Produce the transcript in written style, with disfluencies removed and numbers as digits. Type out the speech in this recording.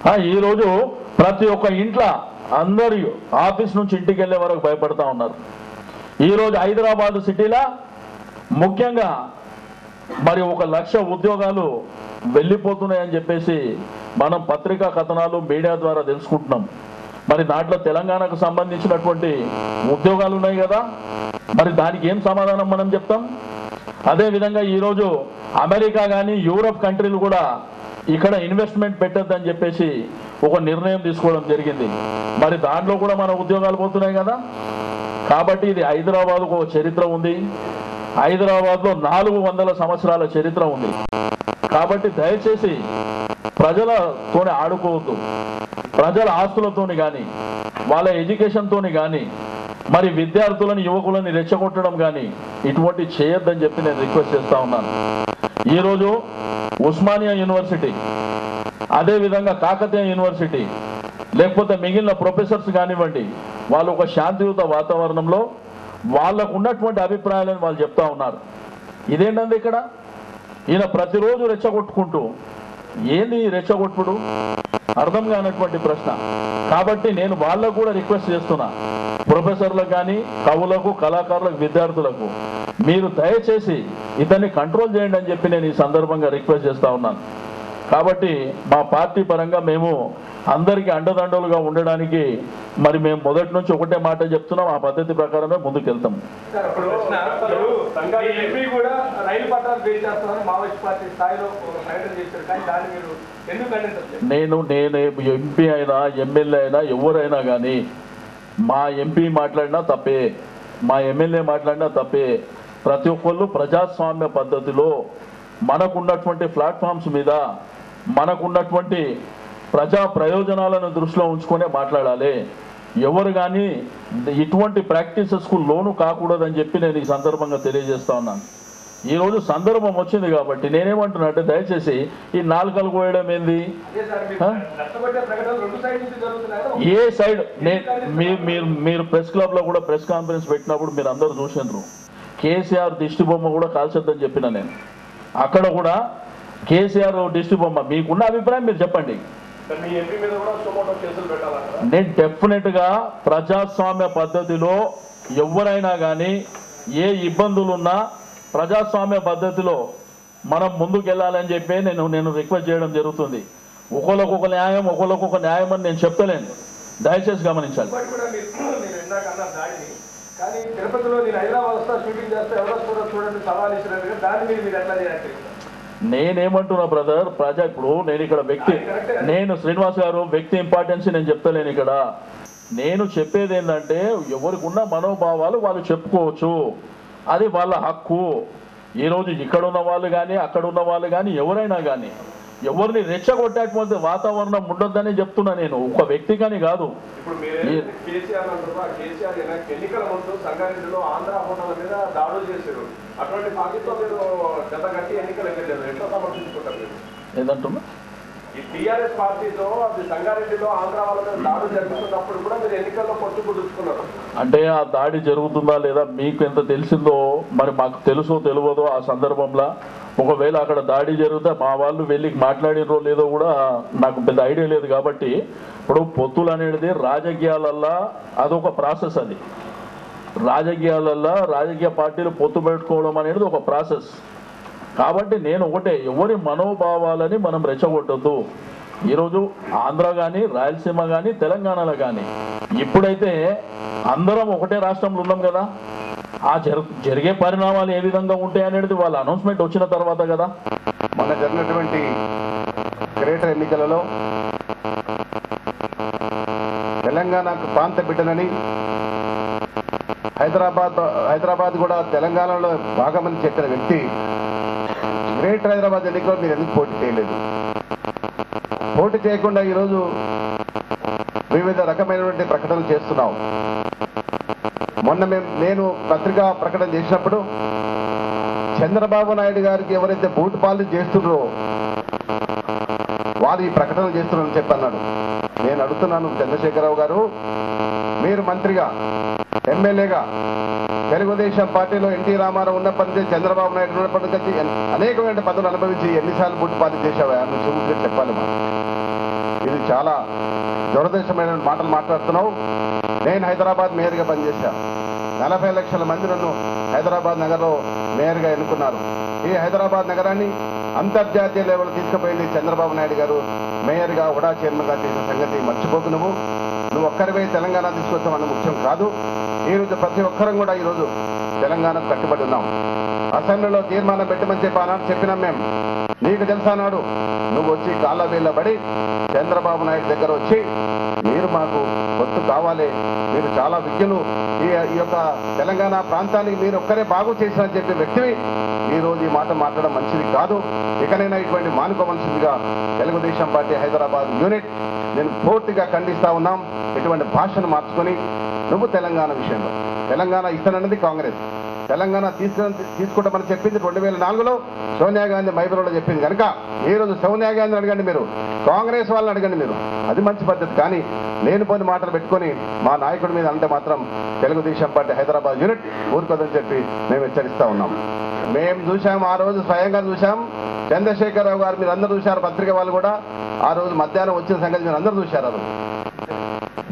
ఈరోజు ప్రతి ఒక్క ఇంట్లో అందరూ ఆఫీస్ నుంచి ఇంటికి వెళ్ళే వరకు భయపడతా ఉన్నారు. ఈరోజు హైదరాబాద్ సిటీలో ముఖ్యంగా మరి 1,00,000 ఉద్యోగాలు వెళ్ళిపోతున్నాయని చెప్పేసి మనం పత్రికా కథనాలు మీడియా ద్వారా తెలుసుకుంటున్నాం. మరి దాంట్లో తెలంగాణకు సంబంధించినటువంటి ఉద్యోగాలు ఉన్నాయి కదా, మరి దానికి ఏం సమాధానం మనం చెప్తాం? అదేవిధంగా ఈరోజు అమెరికా కానీ యూరోప్ కంట్రీలు కూడా ఇక్కడ ఇన్వెస్ట్మెంట్ పెట్టద్దని చెప్పేసి ఒక నిర్ణయం తీసుకోవడం జరిగింది. మరి దాంట్లో కూడా మన ఉద్యోగాలు పోతున్నాయి కదా. కాబట్టి ఇది హైదరాబాద్కు ఒక చరిత్ర ఉంది. హైదరాబాద్లో 400 సంవత్సరాల చరిత్ర ఉంది. కాబట్టి దయచేసి ప్రజలతోనే ఆడుకోవద్దు. ప్రజల ఆస్తులతోని కానీ వాళ్ళ ఎడ్యుకేషన్తోని కానీ మరి విద్యార్థులను యువకులను రెచ్చగొట్టడం కానీ ఇటువంటి చేయొద్దని చెప్పి నేను రిక్వెస్ట్ చేస్తా ఉన్నాను. ఈరోజు ఉస్మానియా యూనివర్సిటీ, అదేవిధంగా కాకతీయ యూనివర్సిటీ, లేకపోతే మిగిలిన ప్రొఫెసర్స్ కానివ్వండి, వాళ్ళు ఒక శాంతియుత వాతావరణంలో వాళ్ళకు ఉన్నటువంటి అభిప్రాయాలను వాళ్ళు చెప్తా ఉన్నారు. ఇదేంటండి ఇక్కడ ఈయన ప్రతిరోజు రెచ్చగొట్టుకుంటూ ఏంది రెచ్చగొట్టుడు అర్థం కానటువంటి ప్రశ్న. కాబట్టి నేను వాళ్ళకు కూడా రిక్వెస్ట్ చేస్తున్నా, ప్రొఫెసర్లకు కానీ కవులకు కళాకారులకు విద్యార్థులకు మీరు దయచేసి ఇతన్ని కంట్రోల్ చేయండి అని చెప్పి నేను ఈ సందర్భంగా రిక్వెస్ట్ చేస్తా ఉన్నాను. కాబట్టి మా పార్టీ పరంగా మేము అందరికీ అండదండలుగా ఉండడానికి మరి మేము మొదటి నుంచి ఒకటే మాట చెప్తున్నాం, ఆ పద్ధతి ప్రకారమే ముందుకు వెళ్తాం. నేను ఎంపీ అయినా ఎమ్మెల్యే అయినా ఎవరైనా కానీ మా ఎంపీ మాట్లాడినా తప్పే, మా ఎమ్మెల్యే మాట్లాడినా తప్పే. ప్రతి ఒక్కళ్ళు ప్రజాస్వామ్య పద్ధతిలో మనకున్నటువంటి ప్లాట్ఫామ్స్ మీద మనకున్నటువంటి ప్రజా ప్రయోజనాలను దృష్టిలో ఉంచుకునే మాట్లాడాలి. ఎవరు కానీ ఇటువంటి ప్రాక్టీసెస్కు లోను కాకూడదని చెప్పి నేను ఈ సందర్భంగా తెలియజేస్తా ఉన్నాను. ఈరోజు సందర్భం వచ్చింది కాబట్టి నేనేమంటున్నా అంటే దయచేసి ఈ నాలుకలు కోయడం ఏంది? ఏ సైడ్ మీరు ప్రెస్ క్లబ్లో కూడా ప్రెస్ కాన్ఫరెన్స్ పెట్టినప్పుడు మీరు అందరూ చూసినారు, కేసీఆర్ దిష్టి బొమ్మ కూడా కాల్చొద్దని చెప్పిన నేను. అక్కడ కూడా కేసీఆర్ దిష్టి బొమ్మ మీకున్న అభిప్రాయం మీరు చెప్పండి. నేను డెఫినెట్గా ప్రజాస్వామ్య పద్ధతిలో ఎవరైనా కానీ ఏ ఇబ్బందులున్నా ప్రజాస్వామ్య పద్ధతిలో మనం ముందుకు వెళ్ళాలని చెప్పి నేను రిక్వెస్ట్ చేయడం జరుగుతుంది. ఒకళ్ళకొక న్యాయం ఒకళ్ళకొక న్యాయం అని నేను చెప్తలేను, దయచేసి గమనించాలి. నేనేమంటున్నా బ్రదర్, ఇప్పుడు నేను ఇక్కడ నేను శ్రీనివాస్ గారు వ్యక్తి ఇంపార్టెన్స్ నేను చెప్తలేను. ఇక్కడ నేను చెప్పేది ఏంటంటే ఎవరికి ఉన్న మనోభావాలు వాళ్ళు చెప్పుకోవచ్చు, అది వాళ్ళ హక్కు. ఈరోజు ఇక్కడ ఉన్న వాళ్ళు కానీ అక్కడ ఉన్న వాళ్ళు కానీ ఎవరైనా కానీ ఎవరిని రెచ్చగొట్టేటువంటి వాతావరణం ఉండొద్దని చెప్తున్నా నేను, ఒక వ్యక్తి కానీ కాదు. ఏదంటున్నా టీఆర్ఎస్ పార్టీతో సంగారెడ్డిలో ఆంధ్ర వాళ్ళ మీద దాడులు జరుగుతున్నప్పుడు కూడా మీరు ఎన్నికల్లో పొత్తుకున్నారు అంటే ఆ దాడి జరుగుతుందా లేదా మీకు ఎంత తెలిసిందో మరి మాకు తెలుసో తెలియదో ఆ సందర్భంలో. ఒకవేళ అక్కడ దాడి జరిగితే మా వాళ్ళు వెళ్ళి మాట్లాడినో లేదో కూడా నాకు పెద్ద ఐడియా లేదు. కాబట్టి ఇప్పుడు పొత్తులు అనేది రాజకీయాలల్లో అదొక ప్రాసెస్. అది రాజకీయాలల్లో రాజకీయ పార్టీలు పొత్తు పెట్టుకోవడం అనేది ఒక ప్రాసెస్. కాబట్టి నేను ఒకటే, ఎవరి మనోభావాలని మనం రెచ్చగొట్టద్దు. ఈరోజు ఆంధ్ర కానీ రాయలసీమ కానీ తెలంగాణలో కానీ ఇప్పుడైతే అందరం ఒకటే రాష్ట్రంలో ఉన్నాం కదా, ఆ జరిగే పరిణామాలు ఏ విధంగా ఉంటాయి అనేది వాళ్ళ అనౌన్స్మెంట్ వచ్చిన తర్వాత కదా. మొన్న జరిగినటువంటి గ్రేటర్ ఎన్నికలలో తెలంగాణకు ప్రాంత బిడ్డనని హైదరాబాద్ కూడా తెలంగాణలో భాగమని చెప్పిన వ్యక్తి గ్రేటర్ హైదరాబాద్ ఎన్నికలో మీరు ఎందుకు పోటీ చేయలేదు? పోటీ చేయకుండా ఈరోజు వివిధ రకమైనటువంటి ప్రకటనలు చేస్తున్నాం. మొన్న నేను పత్రికా ప్రకటన చేసినప్పుడు చంద్రబాబు నాయుడు గారికి ఎవరైతే బూట్ పాలన చేస్తున్నారో వారు ఈ ప్రకటనలు చేస్తున్నారని చెప్పి అన్నాడు. నేను అడుగుతున్నాను, చంద్రశేఖరరావు గారు, మీరు మంత్రిగా ఎమ్మెల్యేగా తెలుగుదేశం పార్టీలో ఎన్టీ రామారావు ఉన్నప్పటి నుంచి చంద్రబాబు నాయుడు ఉన్నప్పటి నుంచి అనేకమైన పదవులు అనుభవించి ఎన్నిసార్లు బూట్ పాలన చేశావా? నువ్వు చెప్పాలి. ఇది చాలా దురదృష్టమైన మాటలు మాట్లాడుతున్నావు. నేను హైదరాబాద్ మేయర్గా పనిచేశా. 40 లక్షల మంది నన్ను హైదరాబాద్ నగర్లో మేయర్గా ఎన్నుకున్నారు. ఈ హైదరాబాద్ నగరాన్ని అంతర్జాతీయ లెవెల్ తీసుకుపోయింది చంద్రబాబు నాయుడు గారు మేయర్గా హుడా చైర్మన్గా చేసిన సంగతి మర్చిపోకు. నువ్వు ఒక్కరివే తెలంగాణ తీసుకొస్తామన్న ముఖ్యం కాదు. ఈరోజు ప్రతి ఒక్కరం కూడా ఈరోజు తెలంగాణకు కట్టుబడి ఉన్నాం. అసెంబ్లీలో తీర్మానం పెట్టమని చెప్పి ఆనాడు చెప్పినాం మేము. నీకు తెలుసా నాడు నువ్వు వచ్చి కాళ్ళ వేళ్ళ పడి చంద్రబాబు నాయుడు దగ్గర వచ్చి మీరు మాకు ఒత్తు కావాలి, మీరు చాలా విద్యలు ఈ యొక్క తెలంగాణ ప్రాంతానికి మీరు ఒక్కరే బాగు చేసినని చెప్పే వ్యక్తివి ఈ రోజు ఈ మాట మాట్లాడడం మంచిది కాదు. ఇకనైనా ఇటువంటి మానుకోవలసిందిగా తెలుగుదేశం పార్టీ హైదరాబాద్ యూనిట్ నేను పూర్తిగా ఖండిస్తా ఉన్నాం. ఇటువంటి భాషను మార్చుకొని నువ్వు తెలంగాణ విషయంలో తెలంగాణ ఇస్తానన్నది కాంగ్రెస్, తెలంగాణ తీసుకుంటామని చెప్పింది 2004లో సోనియా గాంధీ మైబూరులో చెప్పింది కనుక ఈ రోజు సోనియా గాంధీని అడగండి, మీరు కాంగ్రెస్ వాళ్ళని అడగండి, మీరు అది మంచి పద్ధతి. కానీ లేనిపోని మాటలు పెట్టుకొని మా నాయకుడి మీద అంటే మాత్రం తెలుగుదేశం పార్టీ హైదరాబాద్ యూనిట్ ఊరుకోదని చెప్పి మేము హెచ్చరిస్తా ఉన్నాం. మేము చూసాం, ఆ రోజు స్వయంగా చూసాం. చంద్రశేఖరరావు గారు మీరు అందరూ చూశారు, పత్రిక వాళ్ళు కూడా ఆ రోజు మధ్యాహ్నం వచ్చిన సంగతి మీరు అందరూ చూశారు.